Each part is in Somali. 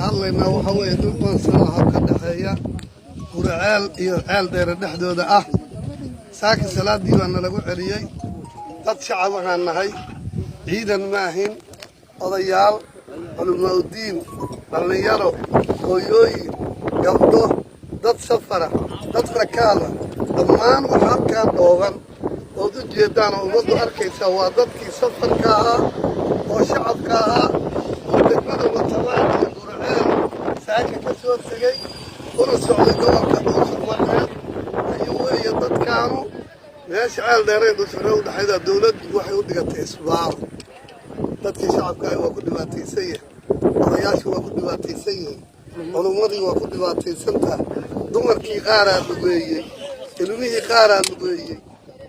hadlaynaa waxa weeye dhulkan salaha ka dhaxeeya guraceel iyo ceel dheer dhexdooda ah saaka salaadii baa lagu celiyay dad shacab aan nahay ciidan ma ahin odayaal culumadiin dhalinyaro hooyooyin gabdho dad safara dad rakaala dhammaan waxa halkaan dhooban oo u jeedaan oo ummaddu arkaysa waa dadkii safarka ahaa oo shacabka ahaa oo degmada Matabaan iyo Guraceel saaka ka soo tagay una socday gobolka Dhuusamareeb ayuu weeye dadkaanu meesha ceel dheereen Dhuusamareeb dhaxayda dawladdu waxay u dhigatay isbaar dadkii shacabka ay waa ku dhibaataysan yihiin odayaashu waa ku dhibaataysan yihiin culumadii waa ku dhibaataysantaa dumarkii qaaraa lugeeyey ilmihii qaaraa lugeeyey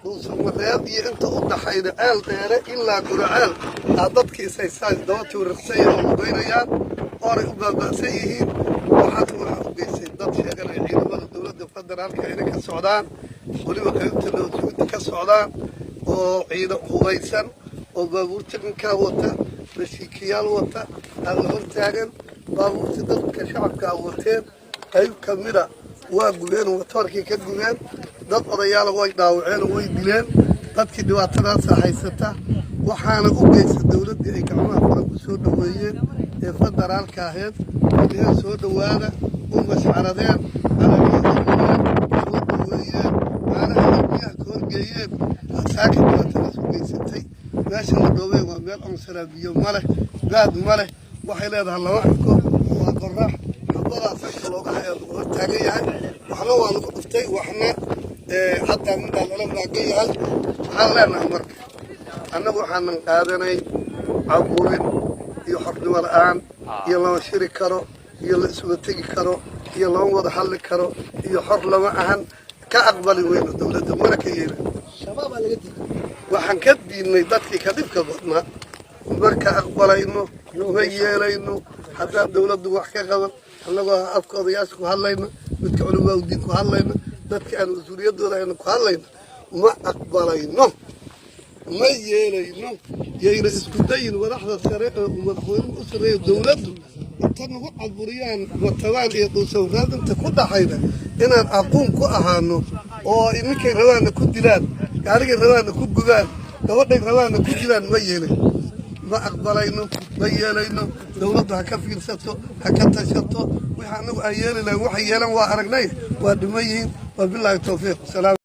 Dhuusamareeb iyo inta u dhaxayda ceel dheere ilaa Guraceel dadkii saysaas dawladdu ruqsay oo lugeynayaan oo ay u baaba'san yihiin waxaad u geysay dad sheeganay ciidamada dawladda federaalka inay ka socdaan waliba qaybta dawladda ka socdaan oo ciidan hubeysan oo baabuurta ka wata rashikiyaal wata aan hor taagan baabuurta dadka shacabka wateen qayb kamida waa gubeen motorkii ka gubeen dad odayaal way dhaawaceen way dileen dadkii dhibaatadaas haysata waxaana u geysay dawladda ay gacmaha fara ku soo dhaweeyeen ee federaalka ahayd inay soo dhawaada u mashcaradeen geeyeen saaka dhibaatadaas u geysatay meesha la doobay waa meel amsara biyo male gaad male waxay leedahay laba arko waa qorax xabadaas looga hayo taagan yahay waxna waa lagu dhuftay waxna hatta midaan la maagay yahay waxaan leenahay marka annagu waxaan qaadanay caburin iyo xornimo la'aan iyo lama shiri karo iyo la isugu tagi karo iyo lama wada hadli karo iyo xor lama ahan ka aqbali weyno dawladda mana ka yeelin shabaab laga diiday waxaan ka diidnay dadkii ka dhibka badnaa marka aqbalayno ma yeelayno haddaan dawladdu wax ka qaban annagoo afka odayaasha ku hadlayna midka culimada ku hadlayna dadka aan mas-uuliyadooda aynu ku hadlayna ma aqbalayno ma yeelayno yayna isku dayin madaxda sare oo madaxweynuhu u sareeyo dawladdu inta nagu caburiyaan Matabaan iyo Dhuusamareeb inta ku dhaxayda inaan aqoon ku ahaano oo iminkay rabaana ku dilaan gaariga rabaana ku gubaan gabadhay rabaana ku dilaan ma yeelay ma aqbalayno ma yeelayno dawladdu ha ka fiirsato ha ka tashato waxa anagu ay yeelayna waxa yeelan waa aragnay waa dhimayiin wa billahi tawfiiq salaam